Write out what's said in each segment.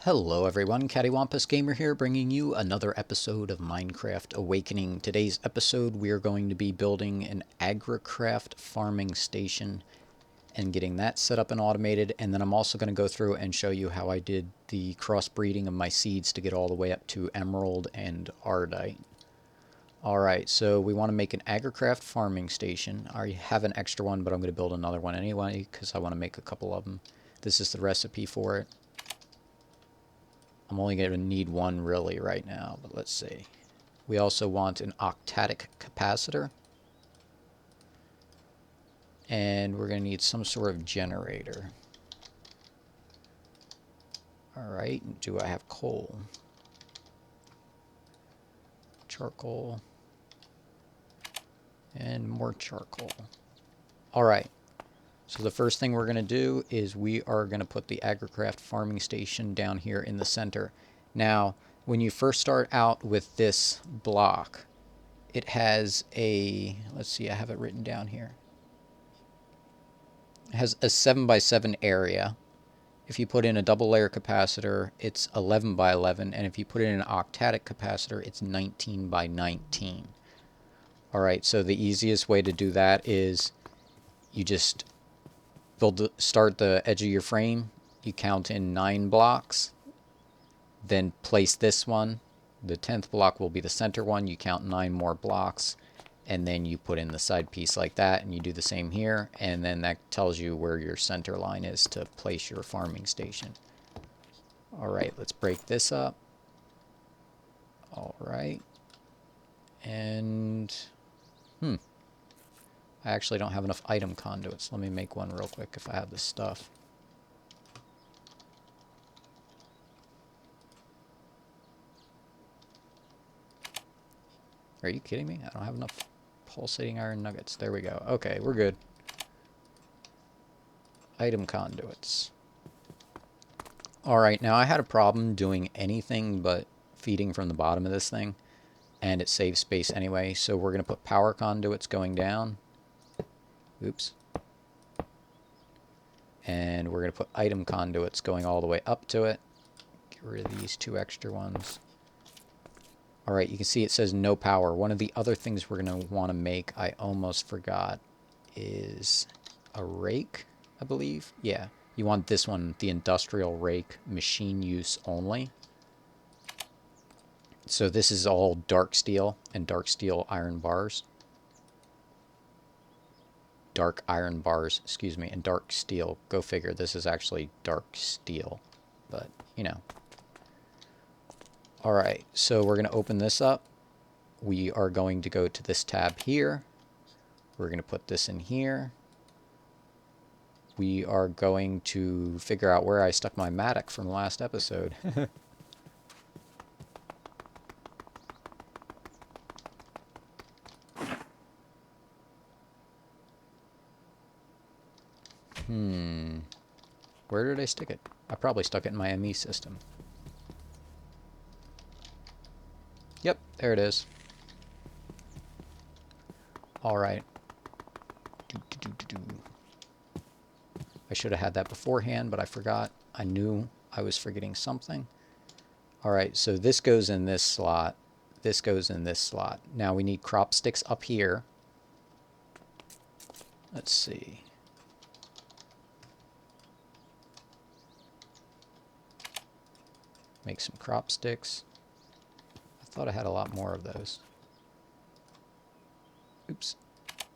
Hello everyone, CaddywhumpusGamer here, bringing you another episode of Minecraft Awakening. Today's episode we are going to be building an Agricraft Farming Station and getting that set up and automated, and then I'm also going to go through and show you how I did the crossbreeding of my seeds to get all the way up to Emerald and Ardite. Alright, so we want to make an Agricraft Farming Station. I already have an extra one, but I'm going to build another one anyway because I want to make a couple of them. This is the recipe for it. I'm only going to need one really right now, but let's see. We also want an octatic capacitor. And we're going to need some sort of generator. Alright, do I have coal? Charcoal. And more charcoal. Alright. So the first thing we're going to do is we are going to put the Agricraft Farming Station down here in the center. Now, when you first start out with this block, it has a, let's see, I have it written down here. It has a 7x7 area. If you put in a double layer capacitor, it's 11x11, and if you put in an octatic capacitor, it's 19x19. Alright, so the easiest way to do that is you just start the edge of your frame, you count in 9 blocks, then place this one. The 10th block will be the center one. You count 9 more blocks, and then you put in the side piece like that, and you do the same here, and then that tells you where your center line is to place your farming station. Alright, let's break this up. Alright. And I actually don't have enough item conduits. Let me make one real quick if I have the stuff. Are you kidding me? I don't have enough pulsating iron nuggets. There we go. Okay, we're good. Item conduits. Alright, now I had a problem doing anything but feeding from the bottom of this thing, and it saves space anyway, so we're going to put power conduits going down. Oops. And we're going to put item conduits going all the way up to it. Get rid of these 2 extra ones. Alright, you can see it says no power. One of the other things we're going to want to make, I almost forgot, is a rake, I believe. Yeah, you want this one, the industrial rake, machine use only. So this is all dark steel and dark steel iron bars. Dark iron bars, excuse me, and dark steel. Go figure, this is actually dark steel, but you know. Alright, so we're going to open this up. We are going to go to this tab here. We're going to put this in here. We are going to figure out where I stuck my mattock from the last episode. Where did I stick it? I probably stuck it in my ME system. Yep, there it is. Alright. I should have had that beforehand, but I forgot. I knew I was forgetting something. Alright, so this goes in this slot. This goes in this slot. Now we need crop sticks up here. Let's see. Make some crop sticks. I thought I had a lot more of those. Oops.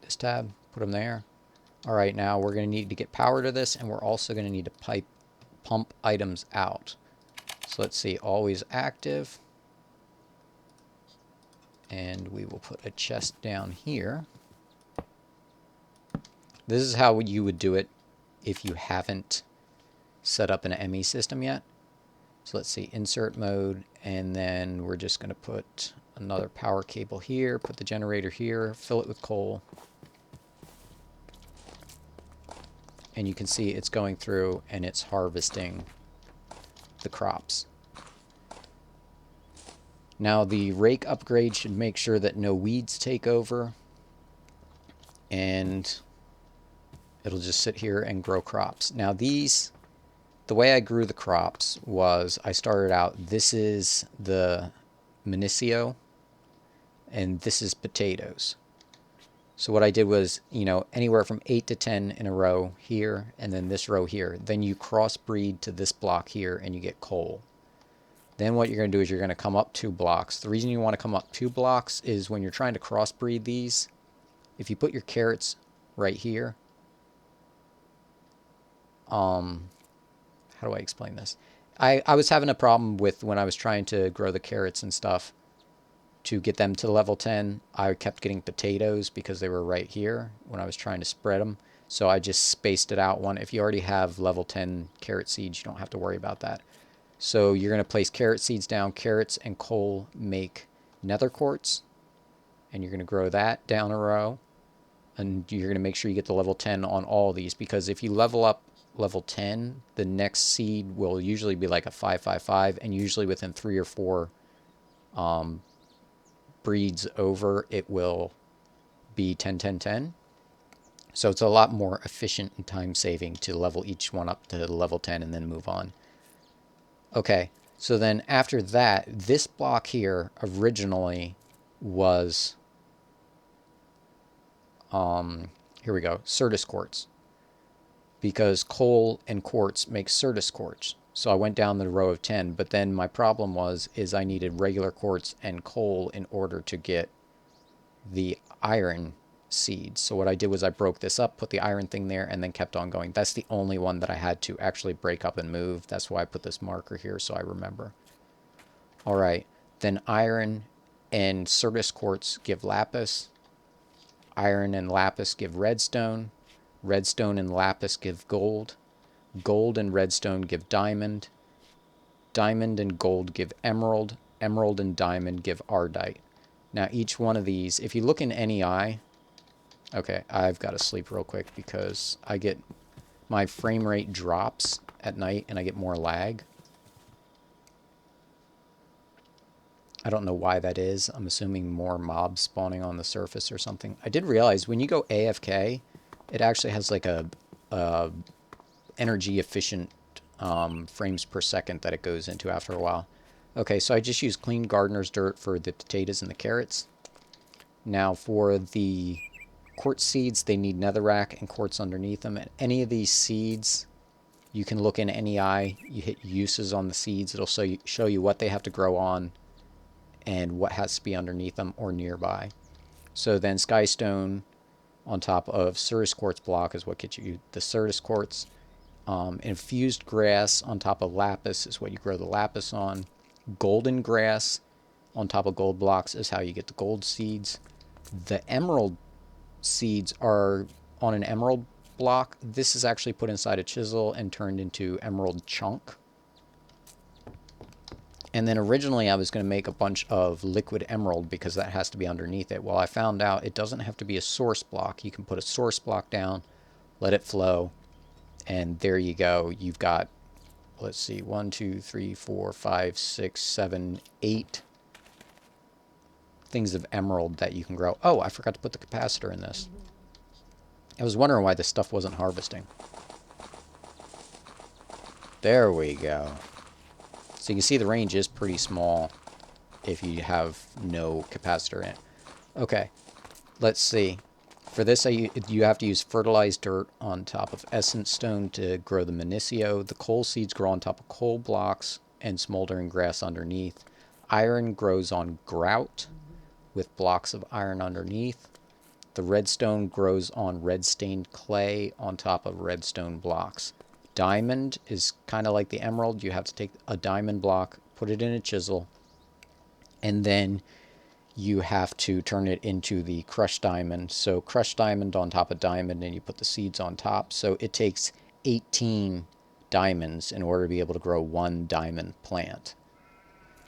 This tab, put them there. Alright, now we're going to need to get power to this, and we're also going to need to pump items out. So let's see, always active. And we will put a chest down here. This is how you would do it if you haven't set up an ME system yet. So let's see, insert mode, and then we're just going to put another power cable here, put the generator here, fill it with coal. And you can see it's going through and it's harvesting the crops. Now the rake upgrade should make sure that no weeds take over, and it'll just sit here and grow crops. Now these, the way I grew the crops was I started out, this is the Minicio, and this is potatoes. So what I did was, you know, anywhere from 8 to 10 in a row here, and then this row here. Then you crossbreed to this block here, and you get coal. Then what you're going to do is you're going to come up 2 blocks. The reason you want to come up 2 blocks is when you're trying to crossbreed these, if you put your carrots right here, how do I explain this? I was having a problem with when I was trying to grow the carrots and stuff to get them to level 10. I kept getting potatoes because they were right here when I was trying to spread them. So I just spaced it out one. If you already have level 10 carrot seeds, you don't have to worry about that. So you're going to place carrot seeds down. Carrots and coal make nether quartz, and you're going to grow that down a row. And you're going to make sure you get the level 10 on all these, because if you level up level 10, the next seed will usually be like a 555, and usually within 3 or 4 breeds over, it will be 10 10 10. So it's a lot more efficient and time saving to level each one up to level 10 and then move on. Okay, so then after that, this block here originally was here we go, Certus quartz, because coal and quartz make Certus quartz. So I went down the row of 10, but then my problem is I needed regular quartz and coal in order to get the iron seeds. So what I did was I broke this up, put the iron thing there, and then kept on going. That's the only one that I had to actually break up and move. That's why I put this marker here so I remember. All right, then iron and Certus quartz give lapis. Iron and lapis give redstone. Redstone and lapis give gold. Gold and redstone give diamond. Diamond and gold give emerald. Emerald and diamond give ardite. Now each one of these, if you look in NEI, okay, I've got to sleep real quick because my frame rate drops at night and I get more lag. I don't know why that is. I'm assuming more mobs spawning on the surface or something. I did realize when you go AFK, it actually has like a energy efficient frames per second that it goes into after a while. Okay, so I just used clean gardener's dirt for the potatoes and the carrots. Now for the quartz seeds, they need netherrack and quartz underneath them. And any of these seeds, you can look in NEI, you hit uses on the seeds, it'll show you what they have to grow on and what has to be underneath them or nearby. So then skystone on top of Certus quartz block is what gets you the Certus quartz. Infused grass on top of lapis is what you grow the lapis on. Golden grass on top of gold blocks is how you get the gold seeds. The emerald seeds are on an emerald block. This is actually put inside a chisel and turned into emerald chunk. And then originally I was going to make a bunch of liquid emerald because that has to be underneath it. Well, I found out it doesn't have to be a source block. You can put a source block down, let it flow, and there you go. You've got, let's see, 1, 2, 3, 4, 5, 6, 7, 8 things of emerald that you can grow. Oh, I forgot to put the capacitor in this. I was wondering why this stuff wasn't harvesting. There we go. So you can see the range is pretty small if you have no capacitor in it. Okay, let's see. For this, you have to use fertilized dirt on top of essence stone to grow the Minicio. The coal seeds grow on top of coal blocks and smoldering grass underneath. Iron grows on grout with blocks of iron underneath. The redstone grows on red stained clay on top of redstone blocks. Diamond is kind of like the emerald. You have to take a diamond block, put it in a chisel, and then you have to turn it into the crushed diamond. So crushed diamond on top of diamond, and you put the seeds on top. So it takes 18 diamonds in order to be able to grow one diamond plant.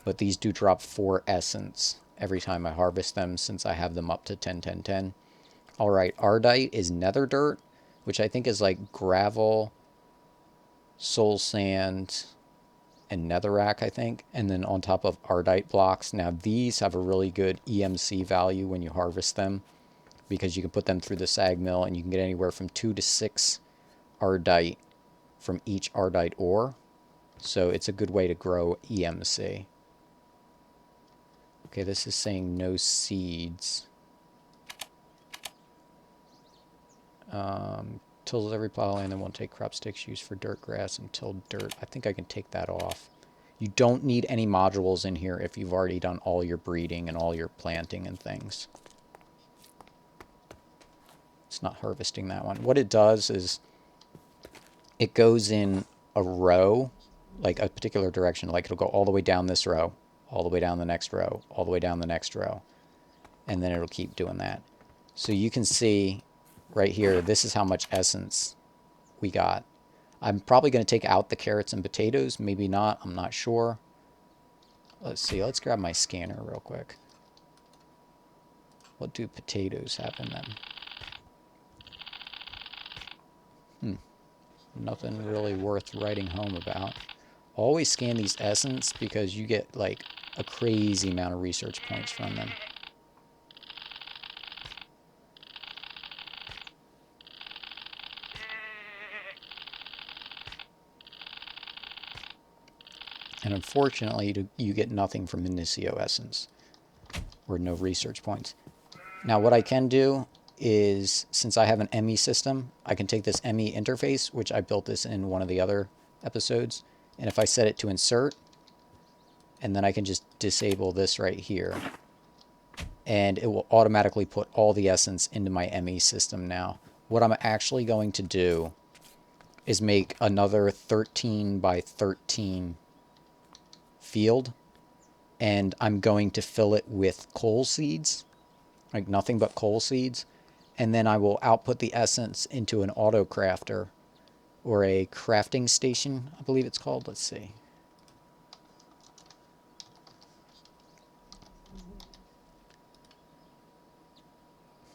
But these do drop 4 essence every time I harvest them, since I have them up to 10 10 10. Alright, ardite is nether dirt, which I think is like gravel, soul sand, and netherrack, I think, and then on top of ardite blocks. Now these have a really good EMC value when you harvest them, because you can put them through the sag mill and you can get anywhere from 2 to 6 ardite from each ardite ore. So it's a good way to grow EMC. Okay, this is saying no seeds. Tills every plow land and won't take crop sticks used for dirt grass until dirt. I think I can take that off. You don't need any modules in here if you've already done all your breeding and all your planting and things. It's not harvesting that one. What it does is it goes in a row, like a particular direction. Like it'll go all the way down this row, all the way down the next row, all the way down the next row. And then it'll keep doing that. So you can see right here, this is how much essence we got. I'm probably going to take out the carrots and potatoes. Maybe not. I'm not sure. Let's see. Let's grab my scanner real quick. What do potatoes have in them? Nothing really worth writing home about. Always scan these essence because you get like a crazy amount of research points from them. And unfortunately, you get nothing from Inicio essence, or no research points. Now, what I can do is, since I have an ME system, I can take this ME interface, which I built this in one of the other episodes, and if I set it to insert, and then I can just disable this right here, and it will automatically put all the essence into my ME system now. What I'm actually going to do is make another 13 by 13 field, and I'm going to fill it with coal seeds, like nothing but coal seeds, and then I will output the essence into an auto crafter, or a crafting station, I believe it's called. Let's see.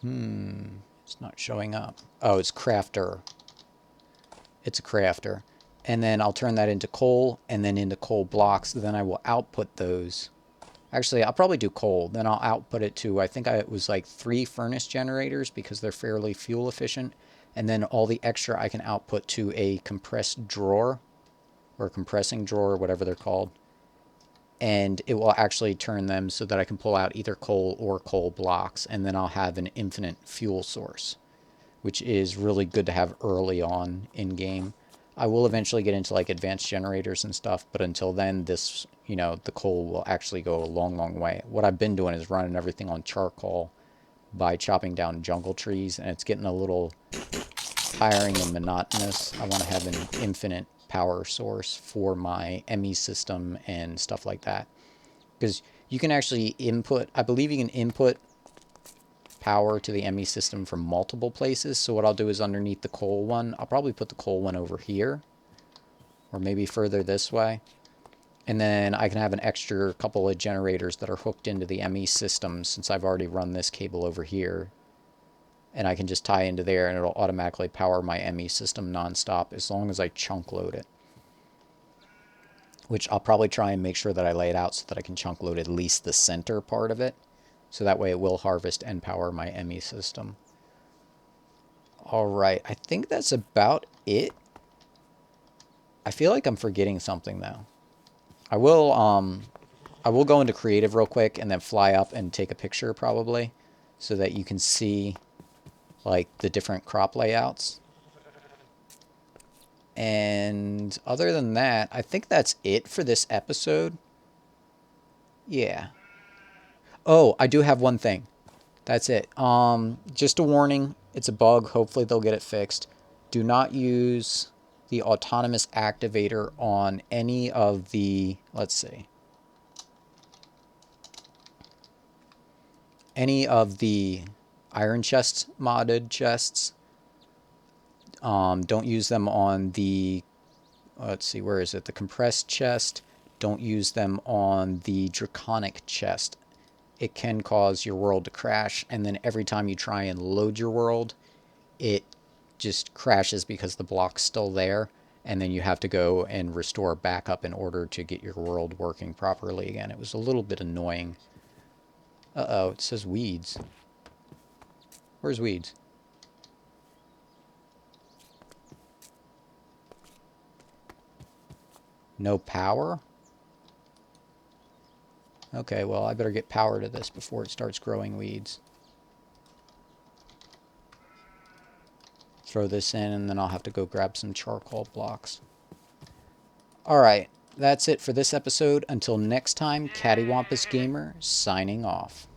It's not showing up. Oh, it's crafter. It's a crafter. And then I'll turn that into coal, and then into coal blocks. Then I will output those. Actually, I'll probably do coal. Then I'll output it to, I think it was like 3 furnace generators because they're fairly fuel efficient. And then all the extra I can output to a compressed drawer, or compressing drawer, whatever they're called. And it will actually turn them so that I can pull out either coal or coal blocks. And then I'll have an infinite fuel source, which is really good to have early on in game. I will eventually get into like advanced generators and stuff, but until then, this, you know, the coal will actually go a long, long way. What I've been doing is running everything on charcoal by chopping down jungle trees, and it's getting a little tiring and monotonous. I want to have an infinite power source for my ME system and stuff like that. Because you can actually input, I believe you can input power to the ME system from multiple places. So what I'll do is underneath the coal one, I'll probably put the coal one over here, or maybe further this way. And then I can have an extra couple of generators that are hooked into the ME system, since I've already run this cable over here. And I can just tie into there, and it'll automatically power my ME system nonstop as long as I chunk load it. Which I'll probably try and make sure that I lay it out so that I can chunk load at least the center part of it. So that way it will harvest and power my ME system. Alright, I think that's about it. I feel like I'm forgetting something though. I will go into creative real quick and then fly up and take a picture probably, so that you can see like the different crop layouts. And other than that, I think that's it for this episode. Yeah. Oh, I do have one thing. That's it. Just a warning. It's a bug. Hopefully they'll get it fixed. Do not use the autonomous activator on any of the, let's see, any of the iron chest modded chests. Don't use them on the, let's see, where is it? The compressed chest. Don't use them on the draconic chest. It can cause your world to crash, and then every time you try and load your world, it just crashes because the block's still there, and then you have to go and restore backup in order to get your world working properly again. It was a little bit annoying. Uh-oh, it says weeds. Where's weeds? No power? Okay, well, I better get power to this before it starts growing weeds. Throw this in, and then I'll have to go grab some charcoal blocks. Alright, that's it for this episode. Until next time, CaddywhumpusGamer signing off.